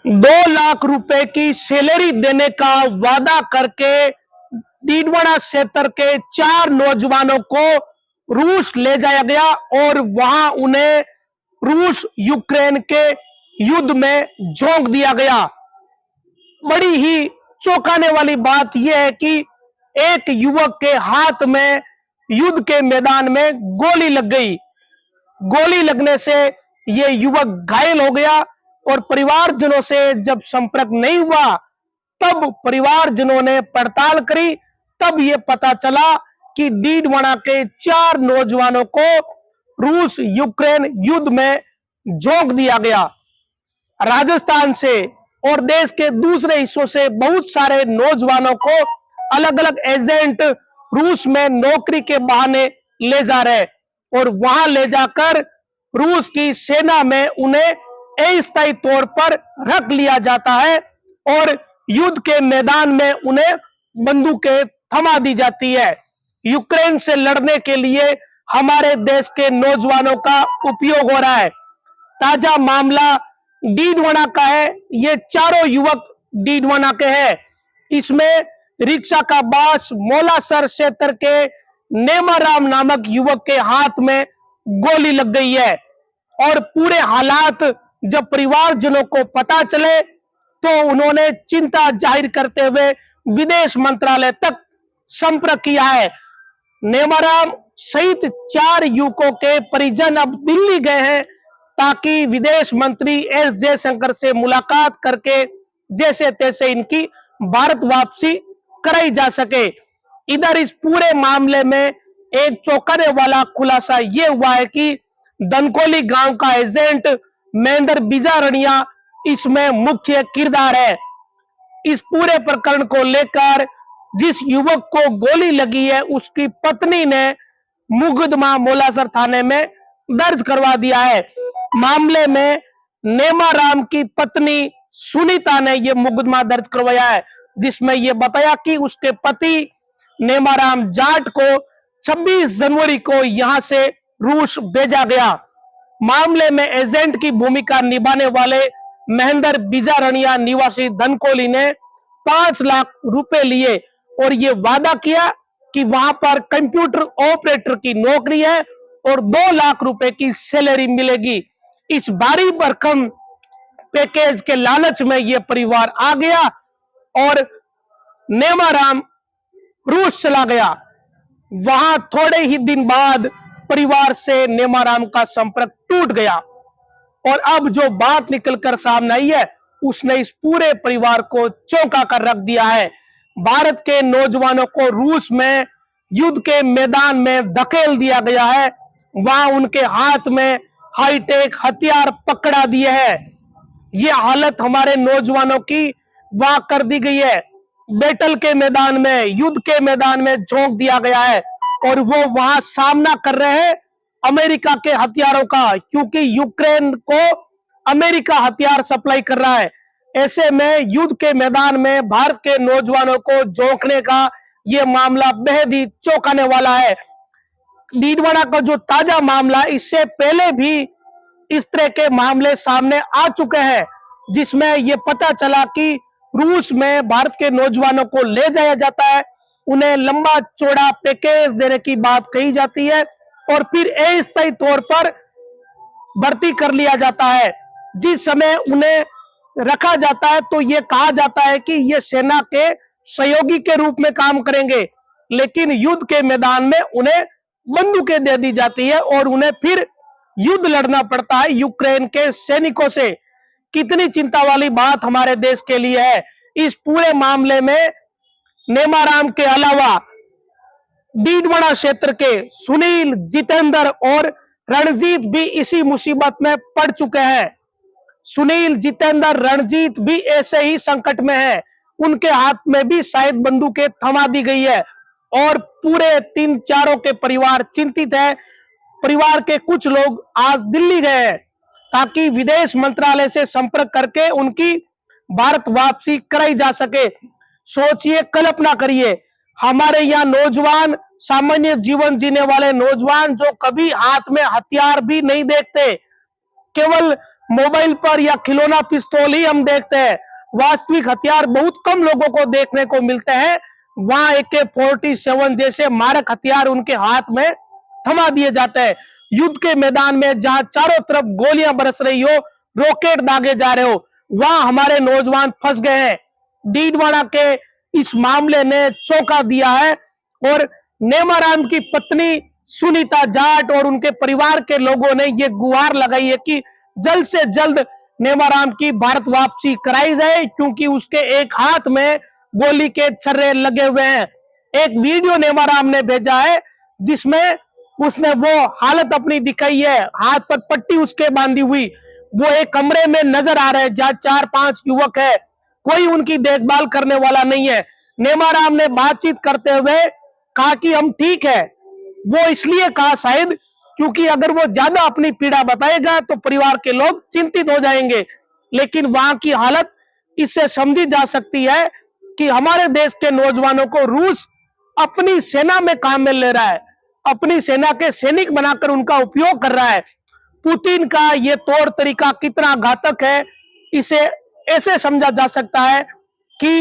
2 लाख रुपए की सैलरी देने का वादा करके डीडवाना क्षेत्र के 4 नौजवानों को रूस ले जाया गया और वहां उन्हें रूस यूक्रेन के युद्ध में झोंक दिया गया। बड़ी ही चौंकाने वाली बात यह है कि एक युवक के हाथ में युद्ध के मैदान में गोली लग गई। गोली लगने से यह युवक घायल हो गया और परिवारजनों से जब संपर्क नहीं हुआ, तब परिवारजनों ने पड़ताल करी, तब यह पता चला कि डीडवाना के 4 नौजवानों को रूस यूक्रेन युद्ध में झोंक दिया गया। राजस्थान से और देश के दूसरे हिस्सों से बहुत सारे नौजवानों को अलग अलग एजेंट रूस में नौकरी के बहाने ले जा रहे और वहां ले जाकर रूस की सेना में उन्हें अस्थायी तौर पर रख लिया जाता है और युद्ध के मैदान में उन्हें बंदूकें थमा दी जाती है। यूक्रेन से लड़ने के लिए हमारे देश के नौजवानों का उपयोग हो रहा है। ताजा मामला डीडवाना का है। ये चारों युवक डीडवाना के हैं। इसमें रिक्शा का बास मोलासर क्षेत्र के नेमाराम नामक युवक के हाथ में गोली लग गई है और पूरे हालात जब परिवारजनों को पता चले तो उन्होंने चिंता जाहिर करते हुए विदेश मंत्रालय तक संपर्क किया है। नेमाराम सहित 4 युवकों के परिजन अब दिल्ली गए हैं ताकि विदेश मंत्री एस जयशंकर से मुलाकात करके जैसे तैसे इनकी भारत वापसी कराई जा सके। इधर इस पूरे मामले में एक चौंकाने वाला खुलासा यह हुआ है कि दनकोली गांव का एजेंट महेंद्र बिजारणिया इसमें मुख्य किरदार है। इस पूरे प्रकरण को लेकर जिस युवक को गोली लगी है उसकी पत्नी ने मुकदमा मोलासर थाने में दर्ज करवा दिया है। मामले में नेमाराम की पत्नी सुनीता ने यह मुकदमा दर्ज करवाया है, जिसमें यह बताया कि उसके पति नेमाराम जाट को 26 जनवरी को यहां से रूस भेजा गया। मामले में एजेंट की भूमिका निभाने वाले महेंद्र बिजारणिया निवासी धनकोली ने 5 लाख रुपए लिए और यह वादा किया कि वहां पर कंप्यूटर ऑपरेटर की नौकरी है और 2 लाख रुपए की सैलरी मिलेगी। इस भारी भरकम पैकेज के लालच में यह परिवार आ गया और नेमाराम रूस चला गया। वहां थोड़े ही दिन बाद परिवार से नेमाराम का संपर्क टूट गया और अब जो बात निकलकर सामने आई है उसने इस पूरे परिवार को चौंका कर रख दिया है। भारत के नौजवानों को रूस में युद्ध के मैदान में धकेल दिया गया है। वहां उनके हाथ में हाईटेक हथियार पकड़ा दिए हैं। यह हालत हमारे नौजवानों की वहां कर दी गई है। बैटल के मैदान में, युद्ध के मैदान में झोंक दिया गया है और वो वहां सामना कर रहे हैं अमेरिका के हथियारों का, क्योंकि यूक्रेन को अमेरिका हथियार सप्लाई कर रहा है। ऐसे में युद्ध के मैदान में भारत के नौजवानों को झोंकने का यह मामला बेहद ही चौंकाने वाला है। डीडवाना का जो ताजा मामला, इससे पहले भी इस तरह के मामले सामने आ चुके हैं, जिसमें यह पता चला कि रूस में भारत के नौजवानों को ले जाया जाता है, उन्हें लंबा चौड़ा पैकेज देने की बात कही जाती है और फिर अस्थायी तौर पर भर्ती कर लिया जाता है। जिस समय उन्हें रखा जाता है तो यह कहा जाता है कि यह सेना के सहयोगी के रूप में काम करेंगे, लेकिन युद्ध के मैदान में उन्हें बंदूकें दे दी जाती है और उन्हें फिर युद्ध लड़ना पड़ता है यूक्रेन के सैनिकों से। कितनी चिंता वाली बात हमारे देश के लिए है। इस पूरे मामले में नेमाराम के अलावा डीडवाना क्षेत्र के सुनील, जितेंद्र और रणजीत भी इसी मुसीबत में पड़ चुके हैं। सुनील, जितेंद्र, रणजीत भी ऐसे ही संकट में है। उनके हाथ में भी शायद बंदूकें थमा दी गई है और पूरे 3-4 के परिवार चिंतित है। परिवार के कुछ लोग आज दिल्ली गए हैं ताकि विदेश मंत्रालय से संपर्क करके उनकी भारत वापसी कराई जा सके। सोचिए, कल्पना करिए, हमारे यहाँ नौजवान, सामान्य जीवन जीने वाले नौजवान जो कभी हाथ में हथियार भी नहीं देखते, केवल मोबाइल पर या खिलौना पिस्तौल ही हम देखते हैं। वास्तविक हथियार बहुत कम लोगों को देखने को मिलते हैं। वहां AK-47 जैसे मारक हथियार उनके हाथ में थमा दिए जाते हैं। युद्ध के मैदान में जहां चारों तरफ गोलियां बरस रही हो, रॉकेट दागे जा रहे हो, वहां हमारे नौजवान फंस गए हैं। डीडवाना के इस मामले ने चौंका दिया है और नेमाराम की पत्नी सुनीता जाट और उनके परिवार के लोगों ने यह गुहार लगाई है कि जल्द से जल्द नेमाराम की भारत वापसी कराई जाए, क्योंकि उसके एक हाथ में गोली के छर्रे लगे हुए हैं। एक वीडियो नेमाराम ने भेजा है जिसमें उसने वो हालत अपनी दिखाई है, हाथ पर पट्टी उसके बांधी हुई। वो एक कमरे में नजर आ रहे हैं जहां 4-5 युवक है, कोई उनकी देखभाल करने वाला नहीं है। नेमाराम ने बातचीत करते हुए कहा कि हम ठीक है। वो इसलिए कहा शायद क्योंकि अगर वो ज्यादा अपनी पीड़ा बताएगा तो परिवार के लोग चिंतित हो जाएंगे, लेकिन वहां की हालत इससे समझी जा सकती है कि हमारे देश के नौजवानों को रूस अपनी सेना में काम में ले रहा है, अपनी सेना के सैनिक बनाकर उनका उपयोग कर रहा है। पुतिन का यह तौर तरीका कितना घातक है, इसे ऐसे समझा जा सकता है कि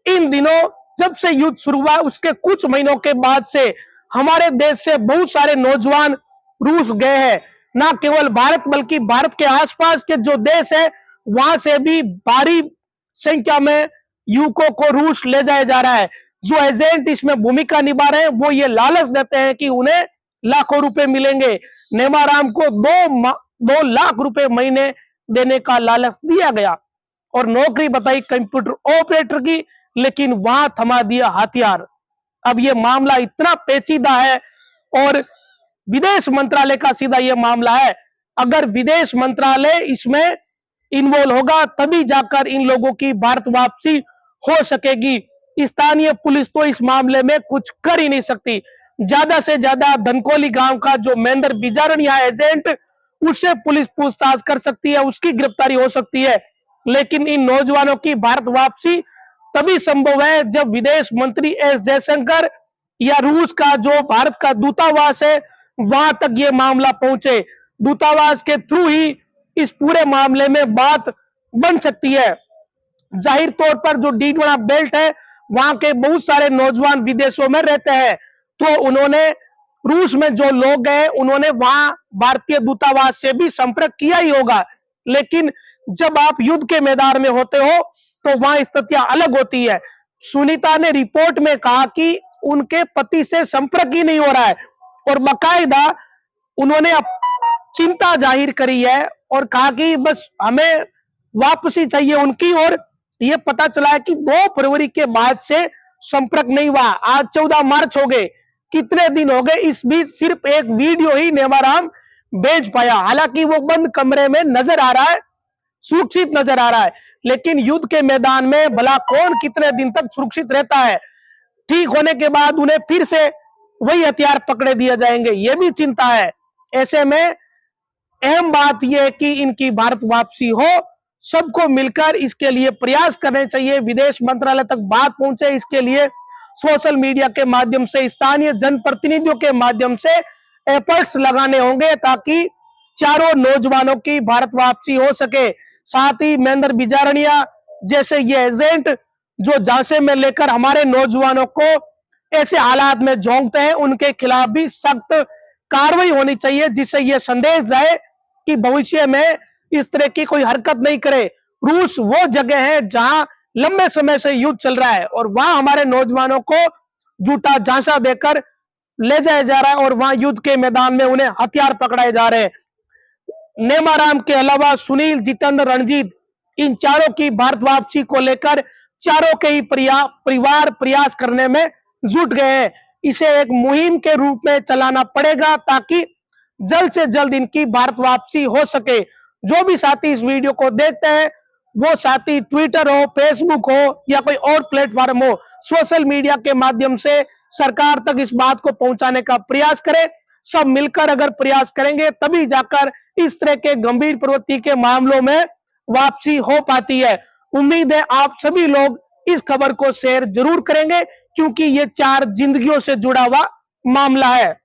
इन दिनों जब से युद्ध शुरू हुआ उसके कुछ महीनों के बाद से हमारे देश से बहुत सारे नौजवान रूस गए हैं। ना केवल भारत बल्कि भारत के आसपास के जो देश है वहां से भी भारी संख्या में युवकों को रूस ले जाया जा रहा है। जो एजेंट इसमें भूमिका निभा रहे हैं वो ये लालच देते हैं कि उन्हें लाखों रुपए मिलेंगे। नेमाराम को 2 लाख रुपए महीने देने का लालच दिया गया और नौकरी बताई कंप्यूटर ऑपरेटर की, लेकिन वहां थमा दिया हथियार। अब यह मामला इतना पेचीदा है और विदेश मंत्रालय का सीधा यह मामला है। अगर विदेश मंत्रालय इसमें इन्वॉल्व होगा तभी जाकर इन लोगों की भारत वापसी हो सकेगी। स्थानीय पुलिस तो इस मामले में कुछ कर ही नहीं सकती। ज्यादा से ज्यादा धनकोली गांव का जो महेंद्र बिजारनिया एजेंट, उससे पुलिस पूछताछ कर सकती है, उसकी गिरफ्तारी हो सकती है। लेकिन इन नौजवानों की भारत वापसी तभी संभव है जब विदेश मंत्री एस जयशंकर या रूस का जो भारत का दूतावास है वहां तक ये मामला पहुंचे। दूतावास के थ्रू ही इस पूरे मामले में बात बन सकती है। जाहिर तौर पर जो डीडवाना बेल्ट है वहां के बहुत सारे नौजवान विदेशों में रहते हैं, तो उन्होंने रूस में जो लोग गए उन्होंने वहां भारतीय दूतावास से भी संपर्क किया ही होगा। लेकिन जब आप युद्ध के मैदान में होते हो तो वहां स्थितियां अलग होती है। सुनीता ने रिपोर्ट में कहा कि उनके पति से संपर्क ही नहीं हो रहा है और बकायदा उन्होंने चिंता जाहिर करी है और कहा कि बस हमें वापसी चाहिए उनकी। और यह पता चला है कि 2 फरवरी के बाद से संपर्क नहीं हुआ। आज 14 मार्च हो गए, कितने दिन हो गए। इस बीच सिर्फ एक वीडियो ही नेमाराम भेज पाया, हालांकि वो बंद कमरे में नजर आ रहा है, सुरक्षित नजर आ रहा है। लेकिन युद्ध के मैदान में भला कौन कितने दिन तक सुरक्षित रहता है? ठीक होने के बाद उन्हें फिर से वही हथियार पकड़े दिए जाएंगे, यह भी चिंता है। ऐसे में अहम बात यह है कि इनकी भारत वापसी हो, सबको मिलकर इसके लिए प्रयास करने चाहिए। विदेश मंत्रालय तक बात पहुंचे, इसके लिए सोशल मीडिया के माध्यम से, स्थानीय जनप्रतिनिधियों के माध्यम से एफर्ट्स लगाने होंगे ताकि चारों नौजवानों की भारत वापसी हो सके। साथ ही महेंद्र बिजारनिया जैसे ये एजेंट जो झांसे में लेकर हमारे नौजवानों को ऐसे हालात में झोंकते हैं, उनके खिलाफ भी सख्त कार्रवाई होनी चाहिए, जिससे यह संदेश जाए कि भविष्य में इस तरह की कोई हरकत नहीं करे। रूस वो जगह है जहां लंबे समय से युद्ध चल रहा है और वहां हमारे नौजवानों को झूठा झांसा देकर ले जाया जा रहा है और वहां युद्ध के मैदान में उन्हें हथियार पकड़ाए जा रहे हैं। नेमाराम के अलावा सुनील, जितेंद्र, रणजीत, इन चारों की भारत वापसी को लेकर चारों के ही परिवार प्रयास करने में जुट गए हैं। इसे एक मुहिम के रूप में चलाना पड़ेगा ताकि जल्द से जल्द इनकी भारत वापसी हो सके। जो भी साथी इस वीडियो को देखते हैं वो साथी ट्विटर हो, फेसबुक हो या कोई और प्लेटफॉर्म हो, सोशल मीडिया के माध्यम से सरकार तक इस बात को पहुंचाने का प्रयास करें। सब मिलकर अगर प्रयास करेंगे तभी जाकर इस तरह के गंभीर प्रवृत्ति के मामलों में वापसी हो पाती है। उम्मीद है आप सभी लोग इस खबर को शेयर जरूर करेंगे, क्योंकि ये 4 जिंदगियों से जुड़ा हुआ मामला है।